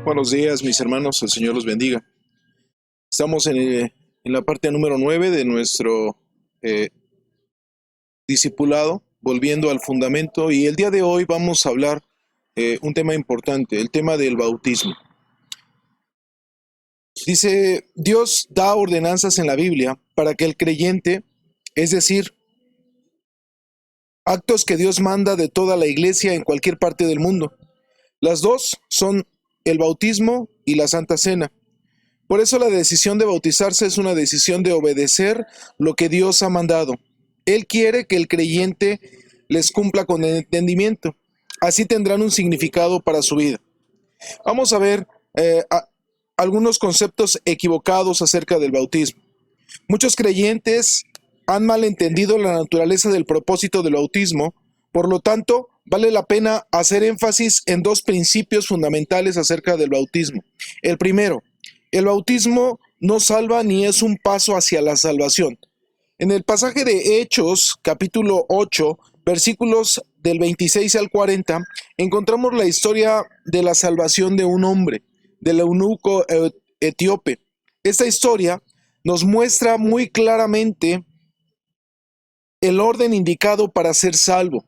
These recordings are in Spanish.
Buenos días, mis hermanos, el Señor los bendiga. Estamos en la parte número 9 de nuestro eh, discipulado, volviendo al fundamento, y el día de hoy vamos a hablar un tema importante, el tema del bautismo. Dice, Dios da ordenanzas en la Biblia para que el creyente, es decir, actos que Dios manda de toda la iglesia en cualquier parte del mundo. Las dos son el bautismo y la Santa Cena. Por eso la decisión de bautizarse es una decisión de obedecer lo que Dios ha mandado. Él quiere que el creyente les cumpla con el entendimiento. Así tendrán un significado para su vida. Vamos a ver algunos conceptos equivocados acerca del bautismo. Muchos creyentes han malentendido la naturaleza del propósito del bautismo. Por lo tanto, vale la pena hacer énfasis en dos principios fundamentales acerca del bautismo. El primero, el bautismo no salva ni es un paso hacia la salvación. En el pasaje de Hechos, capítulo 8, versículos del 26 al 40, encontramos la historia de la salvación de un hombre, del eunuco etíope. Esta historia nos muestra muy claramente el orden indicado para ser salvo.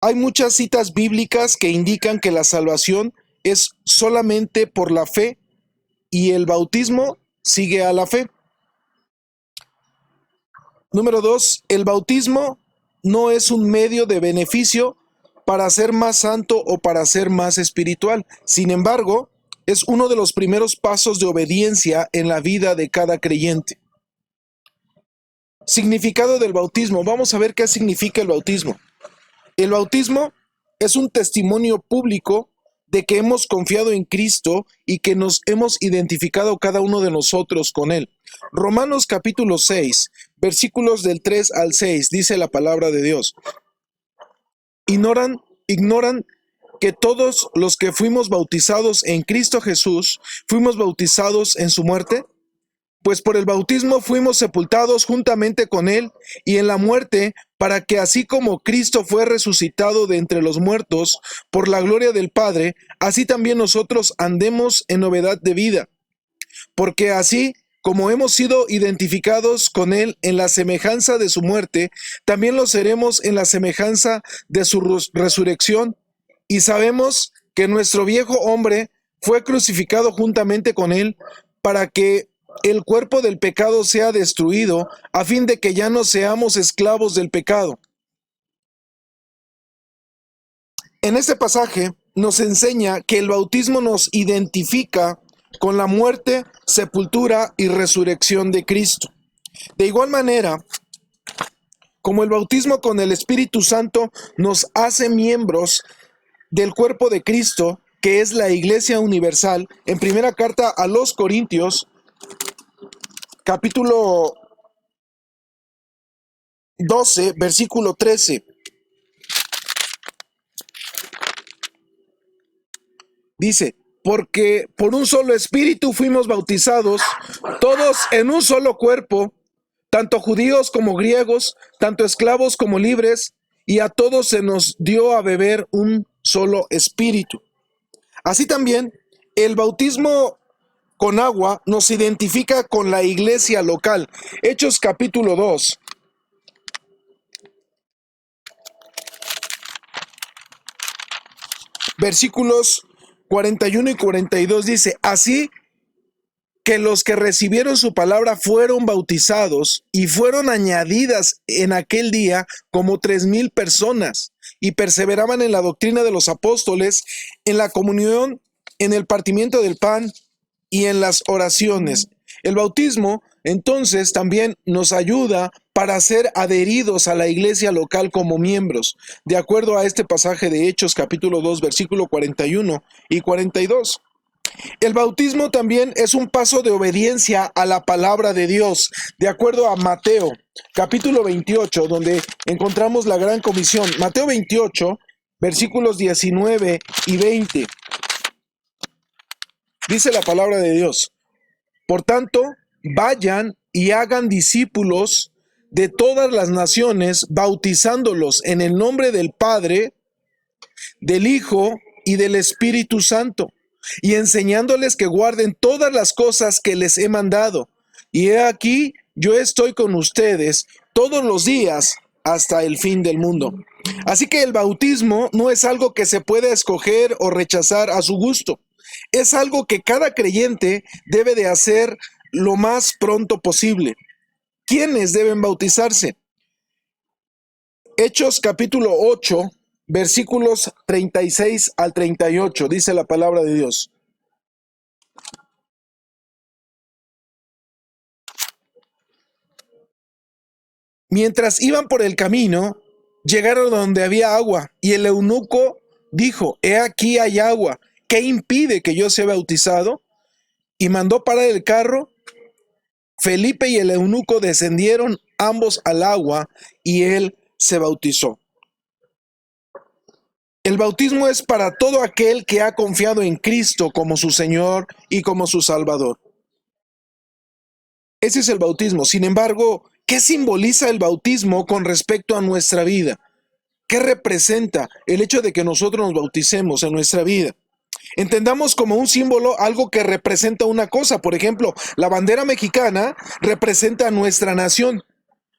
Hay muchas citas bíblicas que indican que la salvación es solamente por la fe y el bautismo sigue a la fe. Número 2, el bautismo no es un medio de beneficio para ser más santo o para ser más espiritual. Sin embargo, es uno de los primeros pasos de obediencia en la vida de cada creyente. Significado del bautismo. Vamos a ver qué significa el bautismo. El bautismo es un testimonio público de que hemos confiado en Cristo y que nos hemos identificado cada uno de nosotros con Él. Romanos capítulo 6, versículos del 3 al 6, dice la palabra de Dios. Ignoran que todos los que fuimos bautizados en Cristo Jesús, fuimos bautizados en su muerte. Pues por el bautismo fuimos sepultados juntamente con Él y en la muerte, para que así como Cristo fue resucitado de entre los muertos por la gloria del Padre, así también nosotros andemos en novedad de vida. Porque así como hemos sido identificados con Él en la semejanza de su muerte, también lo seremos en la semejanza de su resurrección. Y sabemos que nuestro viejo hombre fue crucificado juntamente con Él para que el cuerpo del pecado sea destruido, a fin de que ya no seamos esclavos del pecado. En este pasaje nos enseña que el bautismo nos identifica con la muerte, sepultura y resurrección de Cristo. De igual manera, como el bautismo con el Espíritu Santo nos hace miembros del cuerpo de Cristo, que es la Iglesia Universal, en primera carta a los Corintios, capítulo 12, versículo 13. Dice, porque por un solo espíritu fuimos bautizados, todos en un solo cuerpo, tanto judíos como griegos, tanto esclavos como libres, y a todos se nos dio a beber un solo espíritu. Así también, el bautismo con agua nos identifica con la iglesia local. Hechos capítulo 2. Versículos 41 y 42 dice, así que los que recibieron su palabra fueron bautizados y fueron añadidas en aquel día como 3,000 personas y perseveraban en la doctrina de los apóstoles, en la comunión, en el partimiento del pan y en las oraciones. El bautismo entonces también nos ayuda para ser adheridos a la iglesia local como miembros, de acuerdo a este pasaje de Hechos capítulo 2, versículo 41 y 42. El bautismo también es un paso de obediencia a la palabra de Dios, de acuerdo a Mateo capítulo 28, donde encontramos la gran comisión. Mateo 28, versículos 19 y 20. Dice la palabra de Dios, por tanto, vayan y hagan discípulos de todas las naciones, bautizándolos en el nombre del Padre, del Hijo y del Espíritu Santo, y enseñándoles que guarden todas las cosas que les he mandado. Y he aquí, yo estoy con ustedes todos los días hasta el fin del mundo. Así que el bautismo no es algo que se pueda escoger o rechazar a su gusto. Es algo que cada creyente debe de hacer lo más pronto posible. ¿Quiénes deben bautizarse? Hechos capítulo 8, versículos 36 al 38, dice la palabra de Dios. Mientras iban por el camino, llegaron donde había agua, y el eunuco dijo: he aquí hay agua, ¿qué impide que yo sea bautizado? Y mandó parar el carro. Felipe y el eunuco descendieron ambos al agua, y él se bautizó. El bautismo es para todo aquel que ha confiado en Cristo como su Señor y como su Salvador. Ese es el bautismo. Sin embargo, ¿qué simboliza el bautismo con respecto a nuestra vida? ¿Qué representa el hecho de que nosotros nos bauticemos en nuestra vida? Entendamos como un símbolo algo que representa una cosa. Por ejemplo, la bandera mexicana representa a nuestra nación.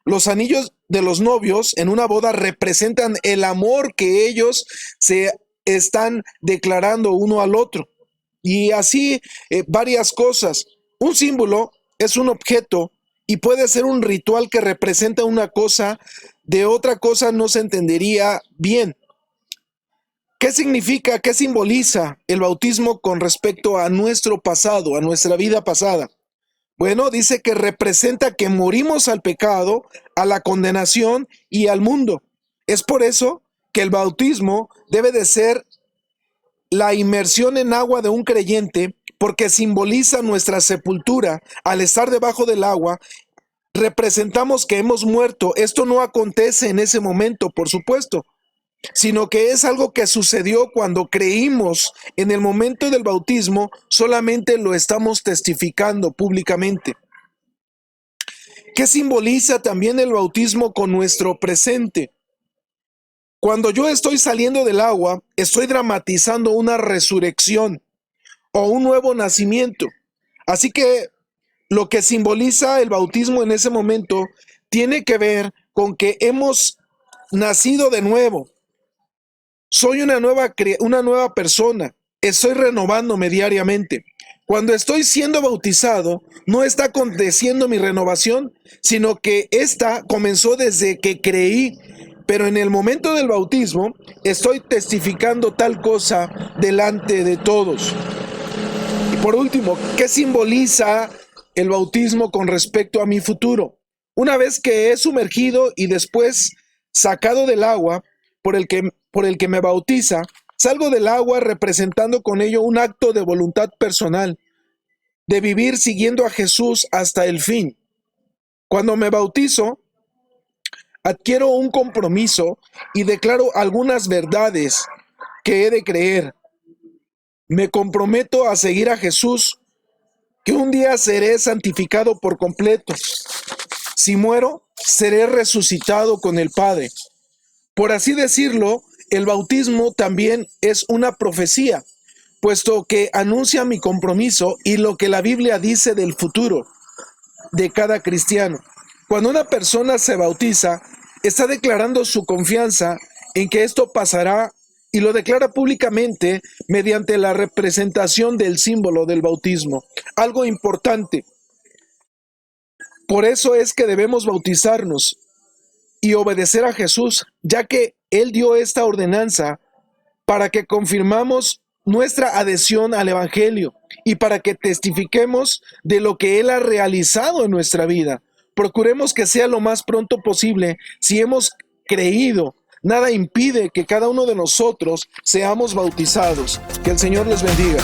Los anillos de los novios en una boda representan el amor que ellos se están declarando uno al otro. Y así varias cosas. Un símbolo es un objeto y puede ser un ritual que representa una cosa, de otra cosa no se entendería bien. ¿Qué significa, qué simboliza el bautismo con respecto a nuestro pasado, a nuestra vida pasada? Bueno, dice que representa que morimos al pecado, a la condenación y al mundo. Es por eso que el bautismo debe de ser la inmersión en agua de un creyente, porque simboliza nuestra sepultura. Al estar debajo del agua, representamos que hemos muerto. Esto no acontece en ese momento, por supuesto, sino que es algo que sucedió cuando creímos. En el momento del bautismo solamente lo estamos testificando públicamente. ¿Qué simboliza también el bautismo con nuestro presente? Cuando yo estoy saliendo del agua, estoy dramatizando una resurrección o un nuevo nacimiento. Así que lo que simboliza el bautismo en ese momento tiene que ver con que hemos nacido de nuevo. Soy una nueva persona. Estoy renovándome diariamente. Cuando estoy siendo bautizado, no está aconteciendo mi renovación, sino que esta comenzó desde que creí. Pero en el momento del bautismo, estoy testificando tal cosa delante de todos. Y por último, ¿qué simboliza el bautismo con respecto a mi futuro? Una vez que he sumergido y después sacado del agua por el que me bautiza, salgo del agua representando con ello un acto de voluntad personal, de vivir siguiendo a Jesús hasta el fin. Cuando me bautizo, adquiero un compromiso y declaro algunas verdades que he de creer. Me comprometo a seguir a Jesús, que un día seré santificado por completo. Si muero, seré resucitado con el Padre. Por así decirlo, el bautismo también es una profecía, puesto que anuncia mi compromiso y lo que la Biblia dice del futuro de cada cristiano. Cuando una persona se bautiza, está declarando su confianza en que esto pasará y lo declara públicamente mediante la representación del símbolo del bautismo. Algo importante. Por eso es que debemos bautizarnos y obedecer a Jesús, ya que Él dio esta ordenanza para que confirmamos nuestra adhesión al Evangelio y para que testifiquemos de lo que Él ha realizado en nuestra vida. Procuremos que sea lo más pronto posible. Si hemos creído, nada impide que cada uno de nosotros seamos bautizados. Que el Señor les bendiga.